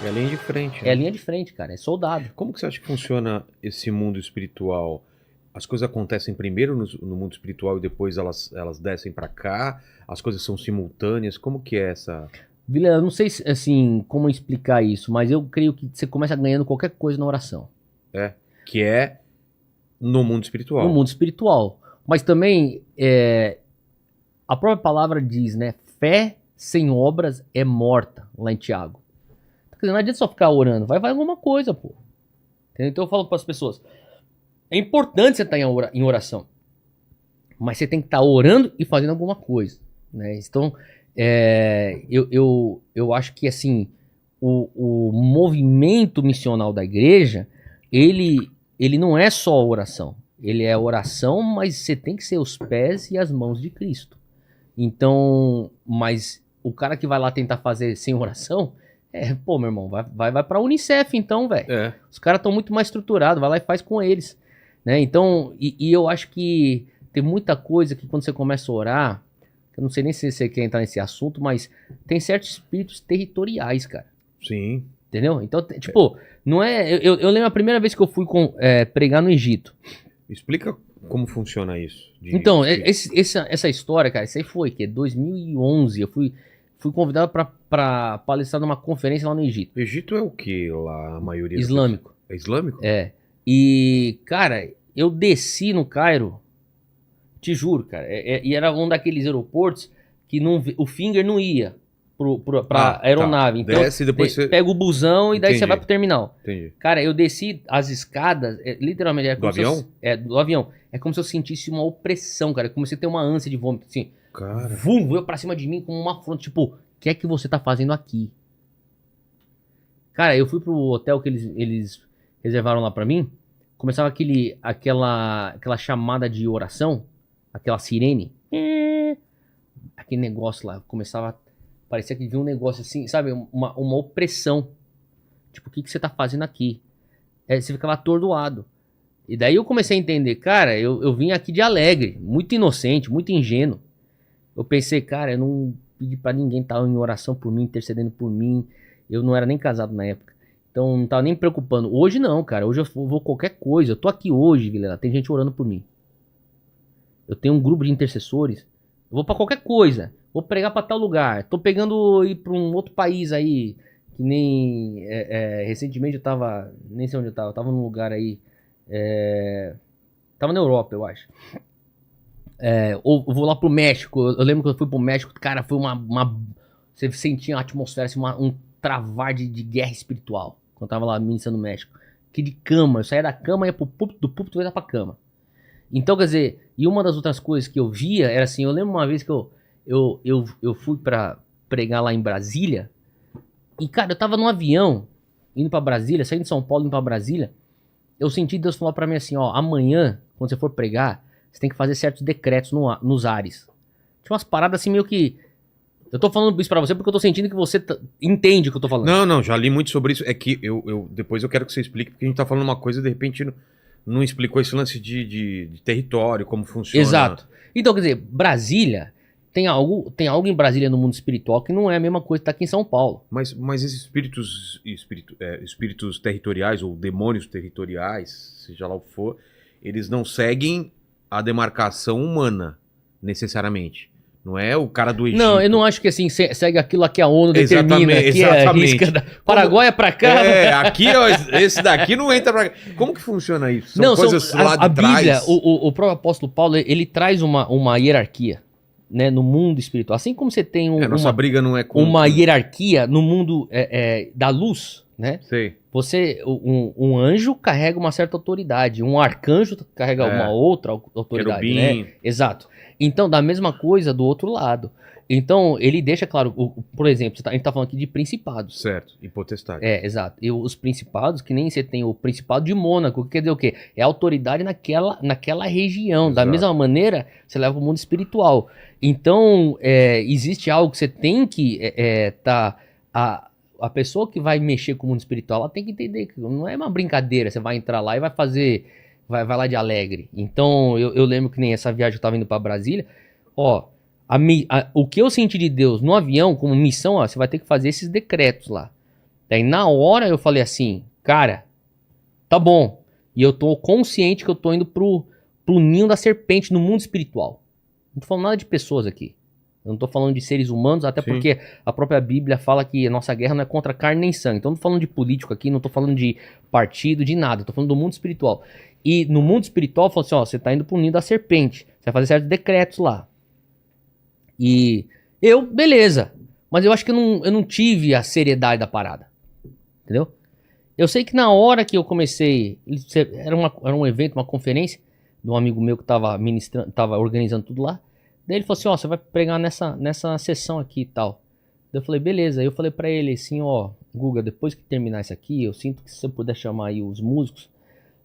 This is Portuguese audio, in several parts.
É a linha de frente, É a né? linha de frente, cara, é soldado. Como que você acha que funciona esse mundo espiritual? As coisas acontecem primeiro no mundo espiritual e depois elas descem pra cá? As coisas são simultâneas? Como que é essa... Vila, eu não sei assim como explicar isso, mas eu creio que você começa ganhando qualquer coisa na oração. Que é no mundo No espiritual. mundo espiritual. Mas também a própria palavra diz, né? Fé sem obras é morta, lá em Tiago. Quer dizer, não adianta só ficar orando, vai alguma coisa, pô. Entendeu? Então eu falo para as pessoas, é importante você estar em oração, mas você tem que estar orando e fazendo alguma coisa, né? Então, eu acho que assim, o movimento missional da igreja, ele não é só oração. Ele é oração, mas você tem que ser os pés e as mãos de Cristo. Então, mas o cara que vai lá tentar fazer sem oração, pô, meu irmão, vai pra Unicef então, velho. É. Os caras estão muito mais estruturados, vai lá e faz com eles, né? Então, e eu acho que tem muita coisa que quando você começa a orar, eu não sei nem se você quer entrar nesse assunto, mas tem certos espíritos territoriais, cara. Sim. Entendeu? Então, tipo, não é... Eu lembro a primeira vez que eu fui pregar no Egito. Explica como funciona isso. Então, essa história, cara, isso aí foi, que é 2011, eu fui convidado pra palestrar numa conferência lá no Egito. Egito é o que lá, a maioria? Islâmico. É islâmico? É. E, cara, eu desci no Cairo, te juro, cara, e era um daqueles aeroportos que o Finger não ia pra aeronave. Tá. Então, desce e depois você... pega o busão e daí Entendi. você vai pro terminal. Entendi. Cara, eu desci as escadas, literalmente... Do avião? Do avião. É como se eu sentisse uma opressão, cara. Eu comecei a ter uma ânsia de vômito, assim. Cara... Vum, veio pra cima de mim como uma afronta. Tipo, o que é que você tá fazendo aqui? Cara, eu fui pro hotel que eles reservaram lá pra mim. Começava aquela chamada de oração. Aquela sirene. Aquele negócio lá. Começava... Parecia que vinha um negócio assim, sabe? Uma opressão. Tipo, o que você tá fazendo aqui? Você ficava atordoado. E daí eu comecei a entender, cara, eu vim aqui de alegre, muito inocente, muito ingênuo. Eu pensei, cara, eu não pedi pra ninguém estar em oração por mim, intercedendo por mim. Eu não era nem casado na época. Então não tava nem me preocupando. Hoje não, cara. Hoje eu vou qualquer coisa. Eu tô aqui hoje, Vilela. Tem gente orando por mim. Eu tenho um grupo de intercessores. Eu vou pra qualquer coisa. Vou pregar pra tal lugar. Tô pegando ir pra um outro país aí. Que nem... recentemente eu tava... Nem sei onde eu tava. Eu tava num lugar aí... Tava na Europa, eu acho. Ou vou lá pro México. Eu lembro que eu fui pro México. Cara, foi você sentia a atmosfera, assim, um travar de guerra espiritual. Quando eu tava lá ministrando no México. Que de cama. Eu saía da cama, ia pro púlpito, do púlpito eu ia pra cama. Então, quer dizer... E uma das outras coisas que eu via era assim... Eu lembro uma vez que eu fui pra pregar lá em Brasília. E, cara, eu tava num avião, indo pra Brasília, saindo de São Paulo, indo pra Brasília. Eu senti Deus falar pra mim assim, ó, amanhã, quando você for pregar, você tem que fazer certos decretos nos ares. Tinha umas paradas assim meio que... Eu tô falando isso pra você porque eu tô sentindo que você entende o que eu tô falando. Não, já li muito sobre isso. É que depois eu quero que você explique, porque a gente tá falando uma coisa e de repente não explicou esse lance de território, como funciona. Exato. Então, quer dizer, Brasília... Tem algo em Brasília no mundo espiritual que não é a mesma coisa que tá aqui em São Paulo. Mas esses espíritos territoriais ou demônios territoriais, seja lá o que for, eles não seguem a demarcação humana, necessariamente. Não é o cara do Egito. Não, eu não acho que assim, segue aquilo que a ONU determina. Exatamente, que exatamente. É a risca Paraguai é pra cá. Aqui, ó, esse daqui não entra pra cá. Como que funciona isso? São não, coisas lá de a Bíblia, trás? o próprio apóstolo Paulo, ele traz uma hierarquia, né, no mundo espiritual. Assim como você tem nossa briga não é com... uma hierarquia no mundo da luz, né? Sei. Um anjo carrega uma certa autoridade, um arcanjo carrega uma outra autoridade, Querubim. né? Exato. Então, da mesma coisa do outro lado. Então, ele deixa claro, por exemplo, a gente tá falando aqui de principados. Certo, e potestade. Exato. E os principados, que nem você tem o principado de Mônaco, que quer dizer o quê? É autoridade naquela região. Exato. Da mesma maneira, você leva o mundo espiritual. Então, existe algo que você tem que a pessoa que vai mexer com o mundo espiritual, ela tem que entender que não é uma brincadeira, você vai entrar lá e vai fazer, vai lá de alegre. Então, eu lembro que nem essa viagem que eu tava indo pra Brasília, ó, o que eu senti de Deus no avião como missão, ó, você vai ter que fazer esses decretos lá. Daí na hora eu falei assim, cara, tá bom. E eu tô consciente que eu tô indo pro ninho da serpente no mundo espiritual. Não tô falando nada de pessoas aqui. Eu não tô falando de seres humanos, até Sim. porque a própria Bíblia fala que a nossa guerra não é contra carne nem sangue. Então eu não tô falando de político aqui, não tô falando de partido, de nada. Eu tô falando do mundo espiritual. E no mundo espiritual, falou assim, ó, você tá indo pro ninho da serpente. Você vai fazer certos decretos lá. E eu, beleza. Mas eu acho que eu não tive a seriedade da parada. Entendeu? Eu sei que na hora que eu comecei, era um evento, uma conferência de um amigo meu que tava ministrando, tava organizando tudo lá. Daí ele falou assim, ó, você vai pregar nessa sessão aqui e tal. Daí eu falei, beleza. Aí eu falei pra ele assim, ó, Guga, depois que terminar isso aqui, eu sinto que se você puder chamar aí os músicos,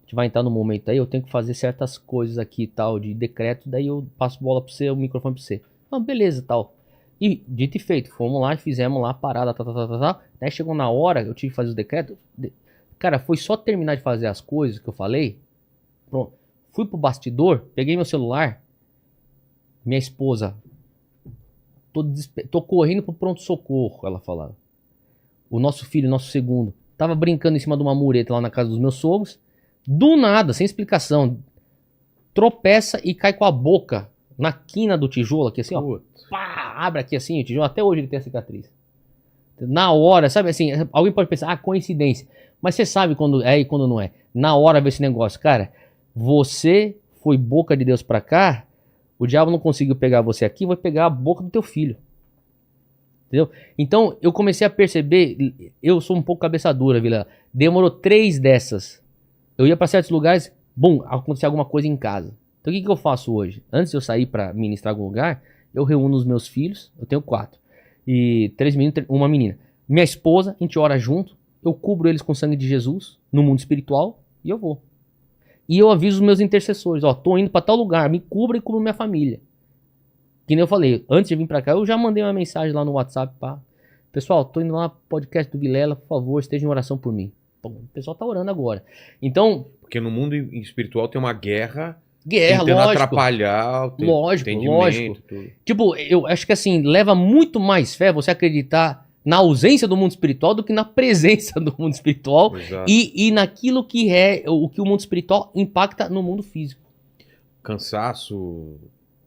a gente vai entrar no momento aí, eu tenho que fazer certas coisas aqui e tal, de decreto, daí eu passo bola pra você, o microfone pra você. Ah, beleza, tal. E dito e feito, fomos lá e fizemos lá a parada, tá. Daí chegou na hora, eu tive que fazer os decretos. Cara, foi só terminar de fazer as coisas que eu falei. Pronto. Fui pro bastidor, peguei meu celular. Minha esposa. Tô correndo pro pronto-socorro, ela falava. O nosso filho, nosso segundo, tava brincando em cima de uma mureta lá na casa dos meus sogros. Do nada, sem explicação, tropeça e cai com a boca na quina do tijolo aqui, assim, ó. Putz. Pá, abre aqui assim o tijolo. Até hoje ele tem a cicatriz. Na hora, sabe assim, alguém pode pensar, ah, coincidência. Mas você sabe quando é e quando não é. Na hora vê esse negócio. Cara, você foi boca de Deus pra cá, o diabo não conseguiu pegar você aqui, vai pegar a boca do teu filho. Entendeu? Então, eu comecei a perceber, eu sou um pouco cabeça dura, Vila. Demorou 3 dessas. Eu ia pra certos lugares, bum, acontecia alguma coisa em casa. Então, o que eu faço hoje? Antes de eu sair pra ministrar algum lugar, eu reúno os meus filhos, eu tenho 4. E 3 meninos, uma menina. Minha esposa, a gente ora junto. Eu cubro eles com o sangue de Jesus no mundo espiritual e eu vou. E eu aviso os meus intercessores, ó, tô indo pra tal lugar, me cubra e cubra minha família. Que nem eu falei, antes de vir pra cá, eu já mandei uma mensagem lá no WhatsApp, pá. Pessoal, tô indo lá pro podcast do Vilela, por favor, esteja em oração por mim. Bom, o pessoal tá orando agora. Então... Porque no mundo espiritual tem uma guerra Guerra, tentando lógico. atrapalhar o Lógico. tudo. Tipo, eu acho que assim, leva muito mais fé você acreditar na ausência do mundo espiritual do que na presença do mundo espiritual Exato. e naquilo que é o que o mundo espiritual impacta no mundo físico. Cansaço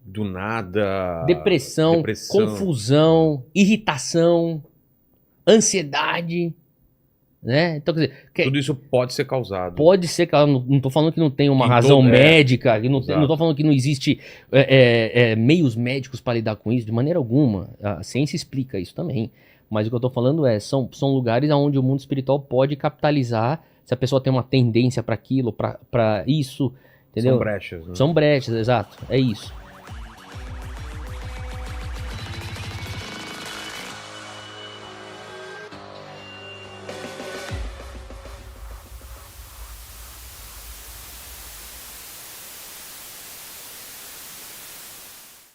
do nada. Depressão, confusão, irritação, ansiedade, né? Então, quer dizer, Tudo isso pode ser causado. pode ser, cara, não tô falando que não tem uma Em razão todo- médica, que não Exato. tô falando que não existe meios médicos para lidar com isso, de maneira alguma. A ciência explica isso também. Mas o que eu tô falando são lugares onde o mundo espiritual pode capitalizar, se a pessoa tem uma tendência para aquilo, para isso, entendeu? São brechas. Né? São brechas, exato, é isso.